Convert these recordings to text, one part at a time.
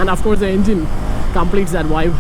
and of course the engine completes that vibe.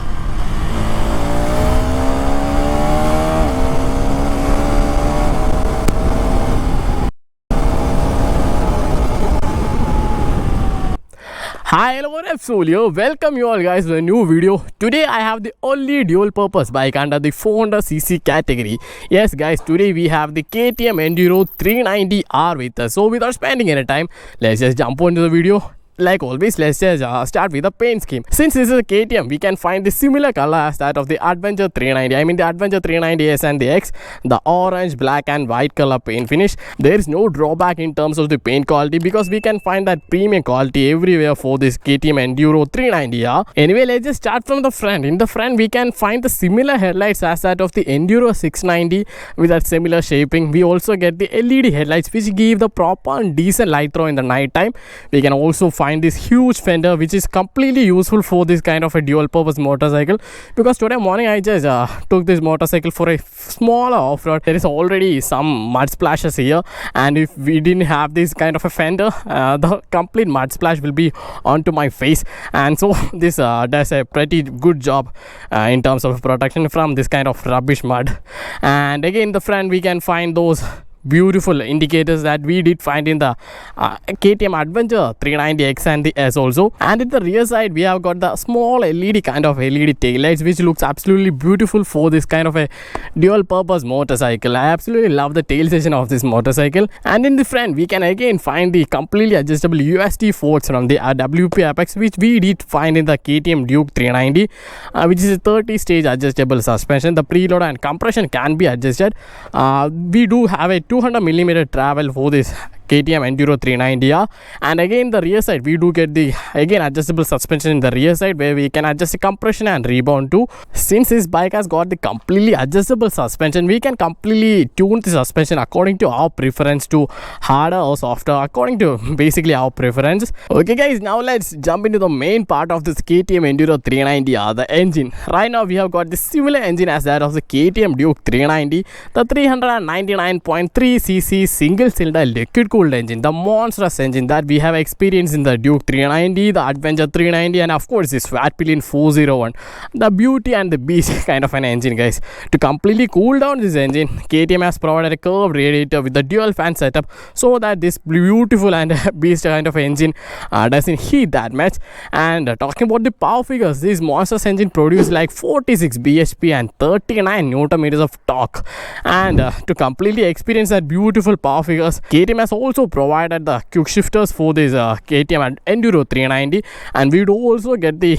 Hi, hello, what up, Solio? Welcome you all guys to a new video. Today I have the only dual purpose bike under the 400cc category. Yes guys, today we have the KTM Enduro 390R with us. So without spending any time, let's just jump into the video. Like always, let's just start with the paint scheme. Since this is a KTM, we can find the similar color as that of the Adventure 390. I mean the Adventure 390S and the X, the orange, black and white color paint finish. There is no drawback in terms of the paint quality because we can find that premium quality everywhere for this KTM Enduro 390R. Anyway, let's just start from the front. In the front, we can find the similar headlights as that of the Enduro 690 with that similar shaping. We also get the LED headlights which give the proper and decent light throw in the night time. We can also find this huge fender which is completely useful for this kind of a dual purpose motorcycle, because today morning I just took this motorcycle for a smaller off-road. There is already some mud splashes here, and if we didn't have this kind of a fender, the complete mud splash will be onto my face, and so this does a pretty good job in terms of protection from this kind of rubbish mud. And again, the front we can find those beautiful indicators that we did find in the KTM Adventure 390X and the S also. And in the rear side we have got the small LED kind of LED tail lights which looks absolutely beautiful for this kind of a dual purpose motorcycle. I absolutely love the tail section of this motorcycle. And in the front we can again find the completely adjustable USD forks from the WP Apex which we did find in the KTM Duke 390, which is a 30-stage adjustable suspension. The preload and compression can be adjusted. We do have a 200mm travel for this KTM Enduro 390R. And again, the rear side we do get the again adjustable suspension in the rear side where we can adjust the compression and rebound too. Since this bike has got the completely adjustable suspension, we can completely tune the suspension according to our preference, to harder or softer according to basically our preference. Okay guys, now let's jump into the main part of this KTM Enduro 390R, the engine. Right now we have got the similar engine as that of the KTM Duke 390, the 399.3cc single cylinder liquid cooled engine, the monstrous engine that we have experienced in the Duke 390, the Adventure 390 and of course this Fat Pillion 401. The beauty and the beast kind of an engine guys. To completely cool down this engine, KTM has provided a curved radiator with the dual fan setup so that this beautiful and beast kind of engine doesn't heat that much. And talking about the power figures, this monstrous engine produces like 46 bhp and 39 Nm of torque. And to completely experience that beautiful power figures, KTM has also provided the quick shifters for this KTM Enduro 390, and we do also get the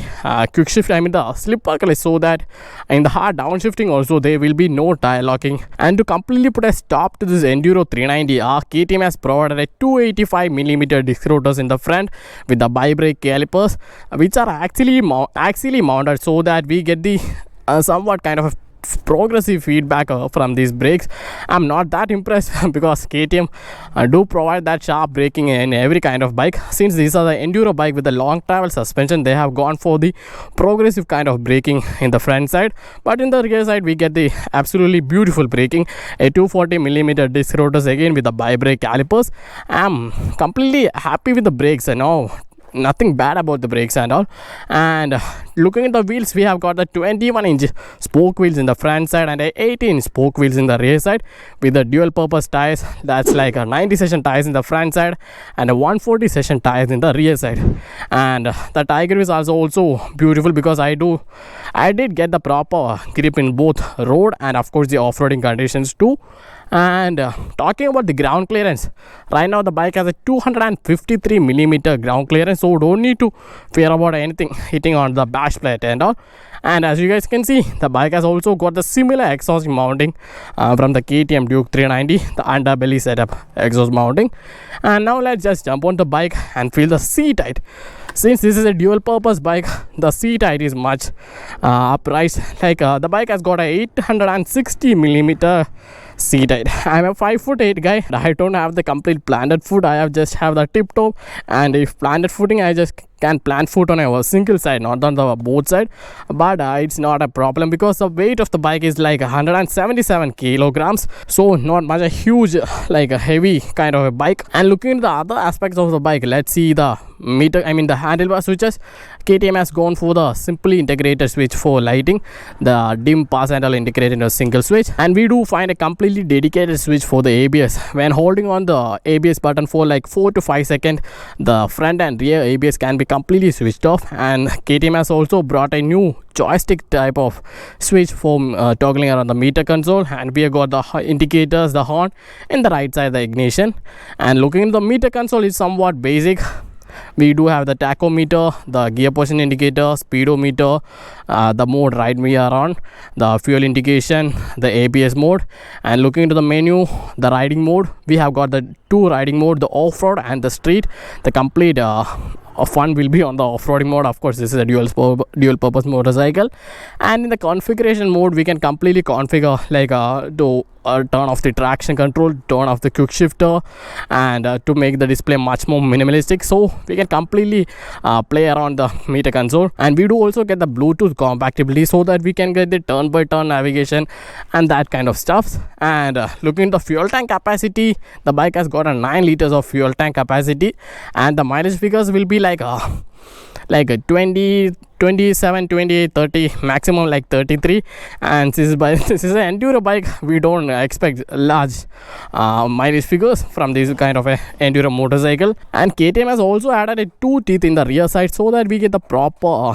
quick shift, I mean the slip buckle, so that in the hard downshifting also there will be no tire locking. And to completely put a stop to this Enduro 390R, KTM has provided a 285mm disc rotors in the front with the bi-brake calipers which are actually mounted so that we get the somewhat kind of a progressive feedback from these brakes. I'm not that impressed because KTM do provide that sharp braking in every kind of bike. Since these are the enduro bike with the long travel suspension, they have gone for the progressive kind of braking in the front side, but in the rear side we get the absolutely beautiful braking, a 240mm disc rotors again with the bi-brake calipers. I'm completely happy with the brakes, and now nothing bad about the brakes and all. And looking at the wheels, we have got the 21-inch spoke wheels in the front side and a 18-inch spoke wheels in the rear side with the dual purpose tires. That's like a 90 session tires in the front side and a 140 session tires in the rear side. And the tire grip is also beautiful because I did get the proper grip in both road and of course the off-roading conditions too. And talking about the ground clearance, right now the bike has a 253mm ground clearance, so don't need to fear about anything hitting on the bash plate and all. And as you guys can see, the bike has also got the similar exhaust mounting from the KTM Duke 390, the underbelly setup exhaust mounting. And now let's just jump on the bike and feel the seat height. Since this is a dual purpose bike, the seat height is much upright. Like the bike has got a 860mm seat height. I'm a 5'8" guy. I don't have the complete planted foot. I just have the tip top, and if planted footing, I just can plant foot on a single side, not on the both side, but it's not a problem because the weight of the bike is like 177 kilograms, so not much a huge like a heavy kind of a bike. And looking at the other aspects of the bike, let's see the the handlebar switches. KTM has gone for the simply integrated switch for lighting, the dim pass and all integrated in a single switch, and we do find a completely dedicated switch for the ABS. When holding on the ABS button for like 4 to 5 seconds, the front and rear ABS can be completely switched off. And KTM has also brought a new joystick type of switch for toggling around the meter console, and we have got the indicators, the horn, and the right side the ignition. And looking at the meter console is somewhat basic. We do have the tachometer, the gear position indicator, speedometer, the mode ride we are on, the fuel indication, the ABS mode. And looking into the menu, the riding mode, we have got the two riding mode, the off-road and the street. The complete fun will be on the off-roading mode. Of course, this is a dual purpose motorcycle. And in the configuration mode, we can completely configure like to turn off the traction control, turn off the quick shifter, and to make the display much more minimalistic, so we can completely play around the meter console. And we do also get the Bluetooth compatibility so that we can get the turn by turn navigation and that kind of stuff. And looking at the fuel tank capacity, the bike has got a 9 liters of fuel tank capacity, and the mileage figures will be like 20, 27, 28, 30, maximum like 33. And this is an enduro bike, we don't expect large mileage figures from this kind of a enduro motorcycle. And KTM has also added a 2 teeth in the rear side so that we get the proper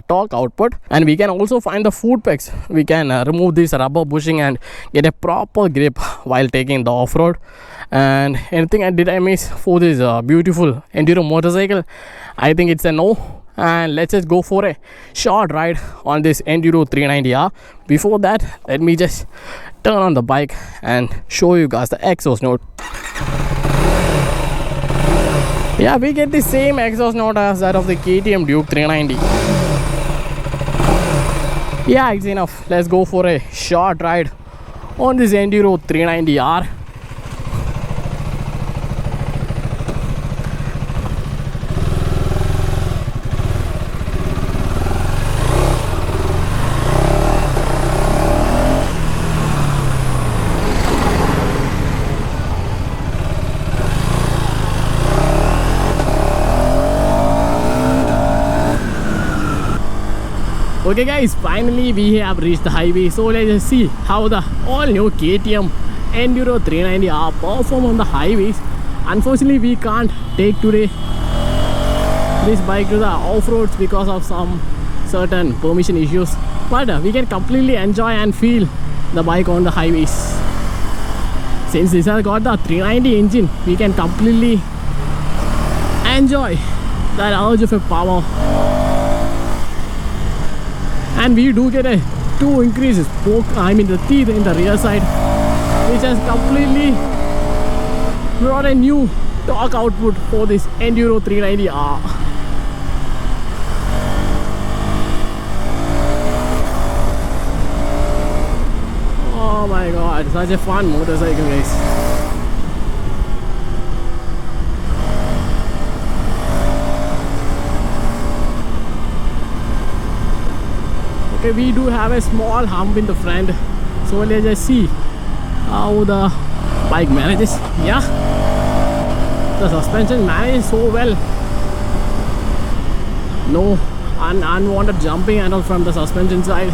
torque output. And we can also find the foot pegs. We can remove this rubber bushing and get a proper grip while taking the off-road. And anything did I miss for this beautiful enduro motorcycle? I think it's a no. And let's just go for a short ride on this Enduro 390R. Before that, let me just turn on the bike and show you guys the exhaust note. Yeah, we get the same exhaust note as that of the KTM Duke 390. Yeah, it's enough. Let's go for a short ride on this Enduro 390R. Okay guys, finally we have reached the highway, so let's just see how the all new KTM Enduro 390R perform on the highways. Unfortunately, we can't take today this bike to the off-roads because of some certain permission issues, but we can completely enjoy and feel the bike on the highways. Since this has got the 390 engine, we can completely enjoy that urge of a power. And we do get a 2 increases the teeth in the rear side, which has completely brought a new torque output for this Enduro 390R. Oh my god, such a fun motorcycle, guys. Okay, we do have a small hump in the front, so let's just see how the bike manages. Yeah, the suspension manages so well. No unwanted jumping and all from the suspension side.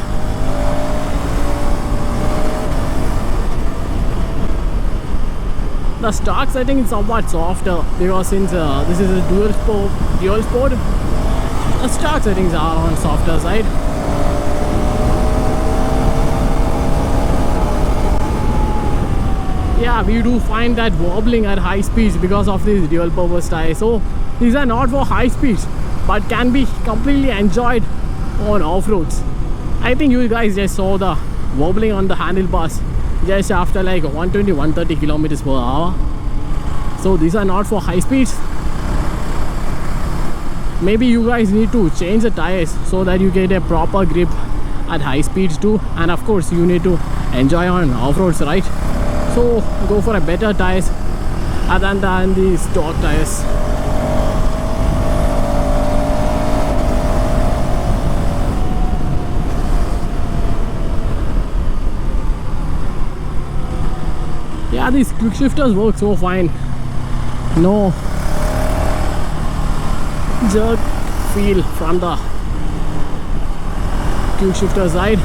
The stock setting is somewhat softer because since this is a dual sport, the stock settings are on softer side. Yeah, we do find that wobbling at high speeds because of these dual purpose tires. So these are not for high speeds, but can be completely enjoyed on off-roads. I think you guys just saw the wobbling on the handlebars just after like 120-130 kilometers per hour. So these are not for high speeds. Maybe you guys need to change the tires so that you get a proper grip at high speeds too. And of course you need to enjoy on off-roads, right? So go for a better tires other than the stock tires. Yeah, these quick shifters work so fine. No jerk feel from the quick shifter side.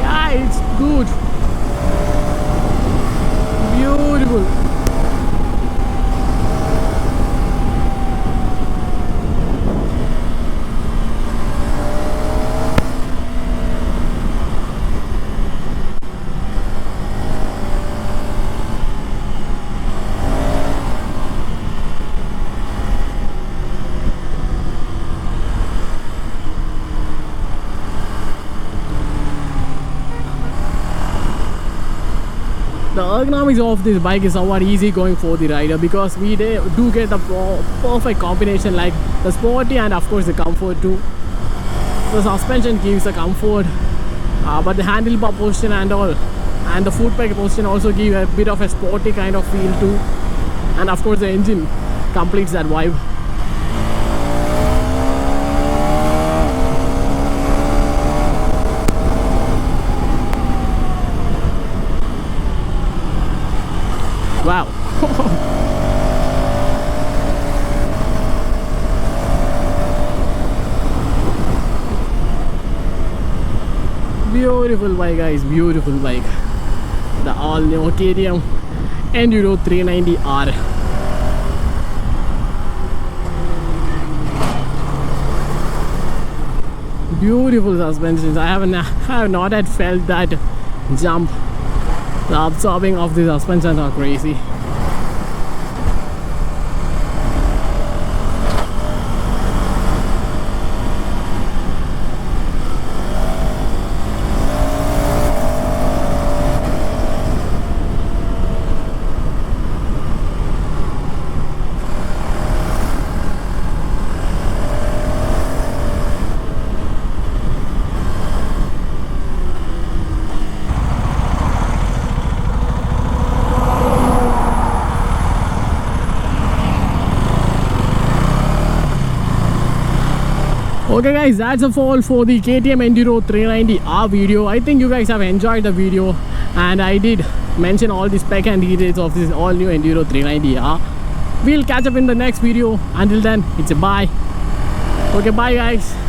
Yeah, it's good. Beautiful. The ergonomics of this bike is somewhat easy going for the rider because we do get the perfect combination, like the sporty and of course the comfort too. The suspension gives the comfort, but the handlebar position and all, and the foot peg position also give a bit of a sporty kind of feel too. And of course the engine completes that vibe. Wow. Beautiful bike guys, beautiful bike. The all new KTM Enduro 390R. Beautiful suspensions. I have not yet felt that jump. The absorbing of the suspensions are crazy. Okay guys, that's all for the KTM Enduro 390R video. I think you guys have enjoyed the video, and I did mention all the spec and details of this all new Enduro 390R. We'll catch up in the next video. Until then, it's a bye. Okay, bye guys.